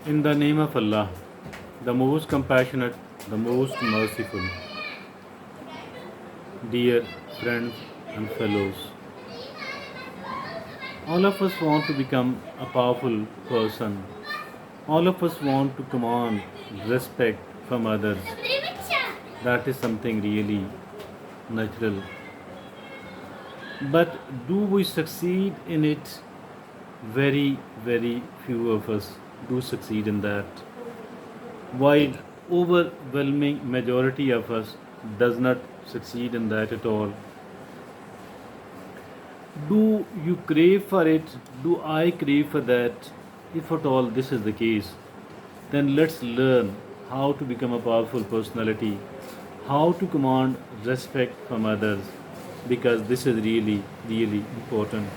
In the name of Allah, the most compassionate, the most merciful, dear friends and fellows, all of us want to become a powerful person. All of us want to command respect from others. That is something really natural. But do we succeed in it? Very, very few of us do succeed in that. While overwhelming majority of us does not succeed in that at all. Do you crave for it? Do I crave for that? If at all this is the case, then let's learn how to become a powerful personality, how to command respect from others, because this is really, really important.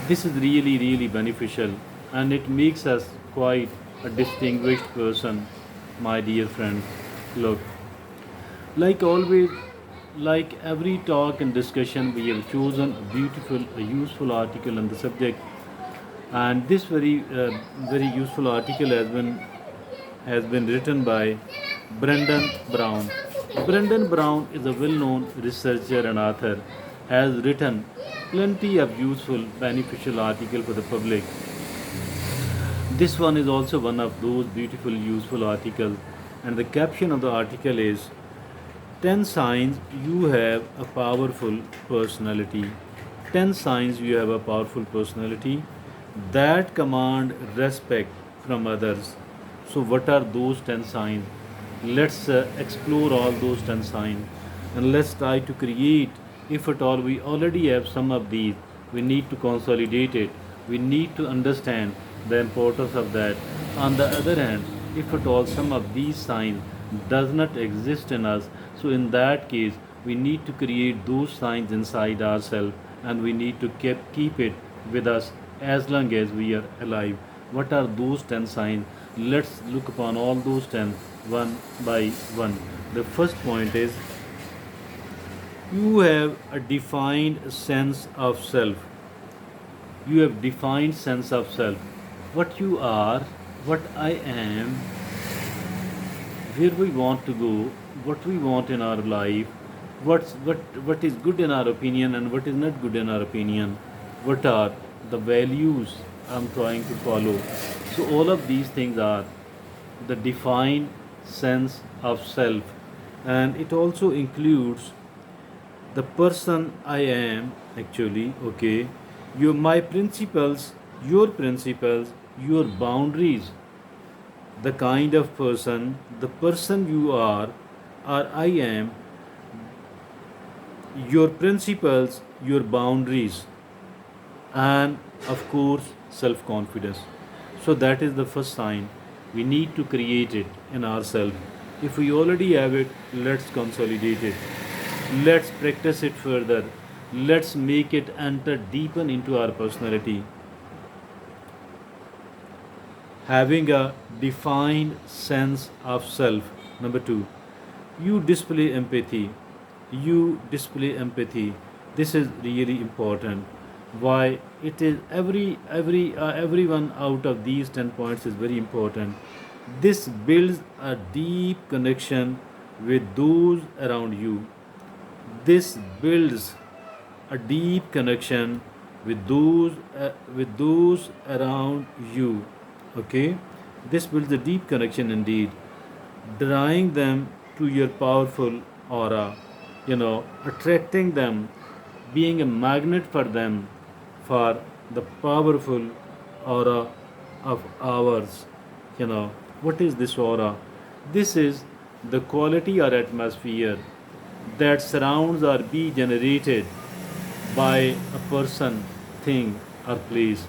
This is really, really beneficial, and it makes us quite a distinguished person, my dear friends. Look, like always, like every talk and discussion, we have chosen a beautiful, a useful article on the subject, and this very useful article has been written by Brendan Brown. Brendan Brown is a well-known researcher and author, has written plenty of useful, beneficial articles for the public. This one is also one of those beautiful, useful articles, and the caption of the article is 10 signs you have a powerful personality. 10 signs you have a powerful personality that command respect from others. So, what are those 10 signs? Let's explore all those 10 signs and let's try to create. If at all we already have some of these, we need to consolidate it. We need to understand the importance of that. On the other hand, if at all some of these signs does not exist in us, so in that case we need to create those signs inside ourselves, and we need to keep it with us as long as we are alive. What are those 10 signs? Let's look upon all those 10 one by one. The first point is you have a defined sense of self. You have defined sense of self. What you are, what I am, where we want to go, what we want in our life, what is good in our opinion and what is not good in our opinion, what are the values I'm trying to follow. So all of these things are the defined sense of self, and it also includes the person I am actually, okay, my principles, your boundaries, the kind of person, the person you are or I am, your principles, your boundaries, and of course, self confidence. So, that is the first sign. We need to create it in ourselves. If we already have it, let's consolidate it. Let's practice it further. Let's make it enter deeper into our personality. Having a defined sense of self. Number two, you display empathy. You display empathy. This is really important. Why? It is everyone out of these 10 points is very important. This builds a deep connection with those around you. This builds a deep connection with those around you. Okay, this builds a deep connection indeed, drawing them to your powerful aura. Attracting them, being a magnet for them, for the powerful aura of ours. What is this aura? This is the quality or atmosphere that surrounds or be generated by a person, thing, or place.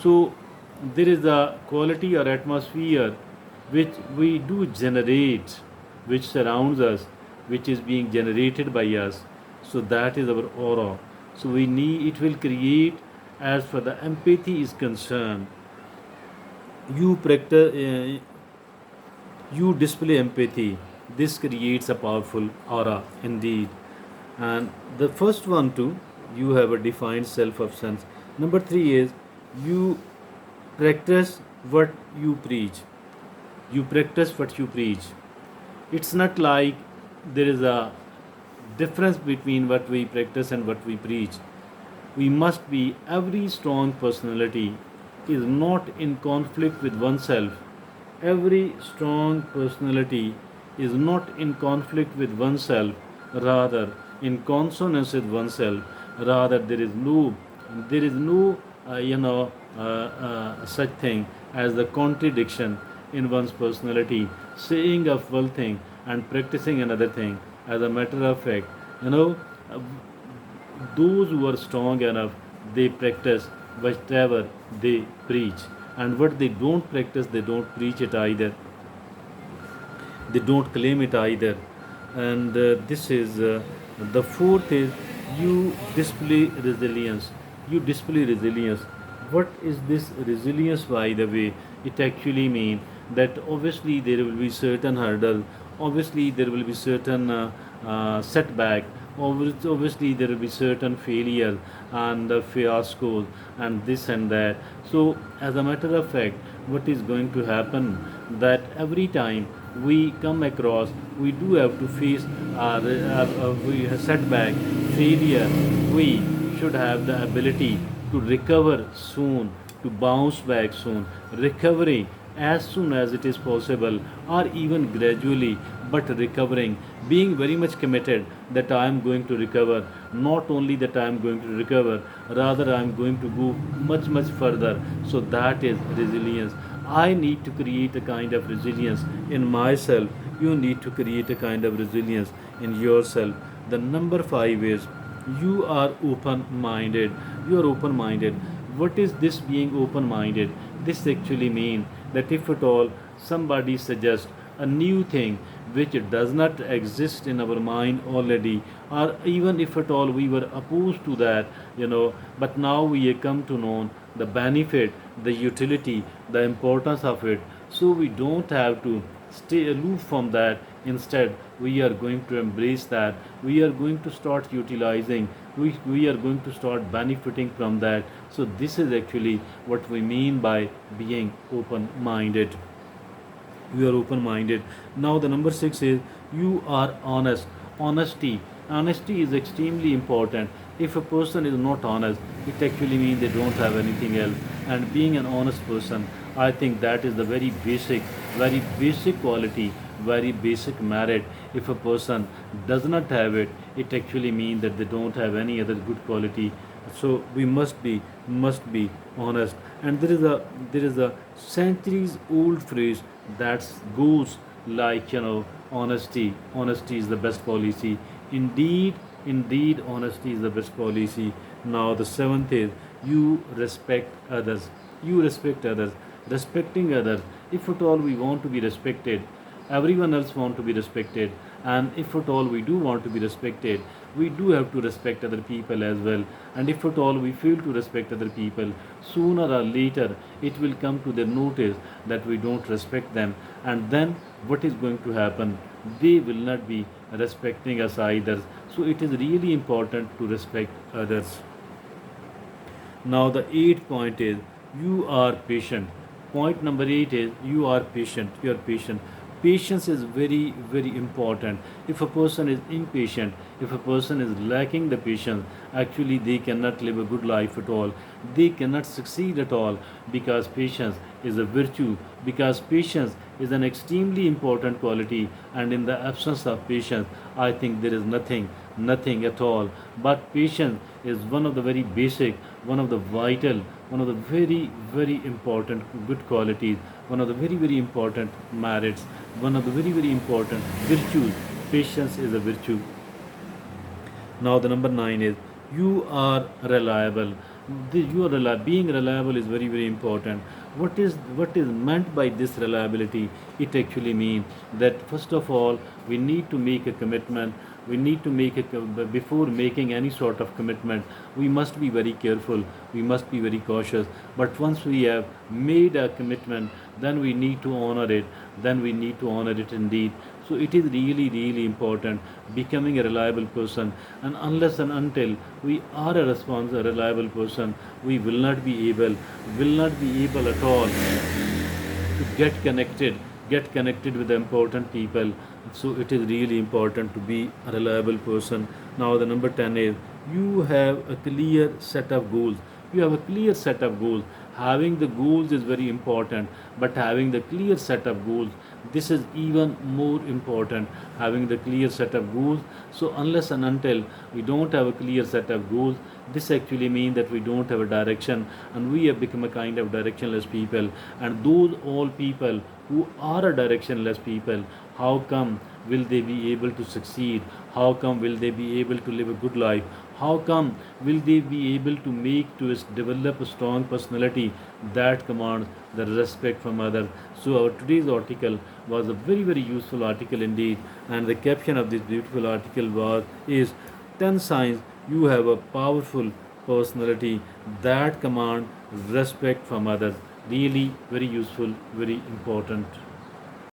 So there is a quality or atmosphere which we do generate, which surrounds us, which is being generated by us. So that is our aura. So we need, it will create, as far the empathy is concerned. You practice, you display empathy. This creates a powerful aura indeed. And the first one too, you have a defined self of sense. Number three is you practice what you preach. You practice what you preach. It's not like there is a difference between what we practice and what we preach. We must be, every strong personality is not in conflict with oneself. Every strong personality is not in conflict with oneself, rather in consonance with oneself. Rather, there is no such thing as the contradiction in one's personality, saying of one thing and practicing another thing. As a matter of fact, you know, uh, those who are strong enough, they practice whatever they preach, and what they don't practice, they don't preach it either, they don't claim it either. And this is the fourth is, you display resilience. You display resilience. What is this resilience, by the way? It actually means that obviously there will be certain hurdle, obviously there will be certain setback, obviously there will be certain failure and fiascos and this and that. So as a matter of fact, what is going to happen, that every time we come across, we do have to face setback, failure. We should have the ability to recover soon, to bounce back soon. Recovery as soon as it is possible, or even gradually, but recovering, being very much committed that I am going to recover. Not only that I am going to recover, rather I am going to go much, much further. So that is resilience. I need to create a kind of resilience in myself. You need to create a kind of resilience in yourself. The number five is, you are open minded. You are open minded. What is this being open minded? This actually means that if at all somebody suggests a new thing which does not exist in our mind already, or even if at all we were opposed to that, but now we have come to know the benefit, the utility, the importance of it, so we don't have to stay aloof from that. Instead, we are going to embrace that. We are going to start utilizing. We are going to start benefiting from that. So this is actually what we mean by being open minded. You are open minded. Now the number six is, you are honest. Honesty is extremely important. If a person is not honest, it actually means they don't have anything else. And being an honest person, I think that is the very basic quality, very basic merit. If a person does not have it, it actually means that they don't have any other good quality. So we must be honest. And there is a centuries old phrase that goes like, honesty is the best policy. Indeed, honesty is the best policy. Now the seventh is, you respect others. You respect others. Respecting others, if at all we want to be respected, everyone else want to be respected, and if at all we do want to be respected, we do have to respect other people as well. And if at all we fail to respect other people, sooner or later it will come to their notice that we don't respect them, and then what is going to happen, they will not be respecting us either. So it is really important to respect others. Now the eighth point is, you are patient. Point number eight is, you are patient. You are patient. Patience is very, very important. If a person is impatient, if a person is lacking the patience, actually they cannot live a good life at all. They cannot succeed at all, because patience is a virtue, because patience is an extremely important quality, and in the absence of patience, I think there is nothing at all. But patience is one of the very basic, one of the vital, one of the very, very important good qualities, one of the very, very important merits, one of the very, very important virtues. Patience is a virtue. Now the number nine is, you are reliable. Being reliable is very, very important. What is meant by this reliability? It actually means that first of all we need to make a commitment. We need to make it. Before making any sort of commitment, we must be very careful. We must be very cautious. But once we have made a commitment, then we need to honor it. Then we need to honor it indeed. So it is really, really important becoming a reliable person. And unless and until we are a reliable person, we will not be able at all to get connected with the important people. So it is really important to be a reliable person. Now the number 10 is you have a clear set of goals. You have a clear set of goals. Having the goals is very important, but having the clear set of goals, this is even more important. Having the clear set of goals. So unless and until we don't have a clear set of goals, this actually means that we don't have a direction, and we have become a kind of directionless people. And those all people who are a directionless people, how come will they be able to succeed? How come will they be able to live a good life? How come will they be able to develop a strong personality that commands the respect from others? So our today's article was a very useful article indeed, and the caption of this beautiful article was is 10 signs you have a powerful personality that command respect from others. Really very useful, very important.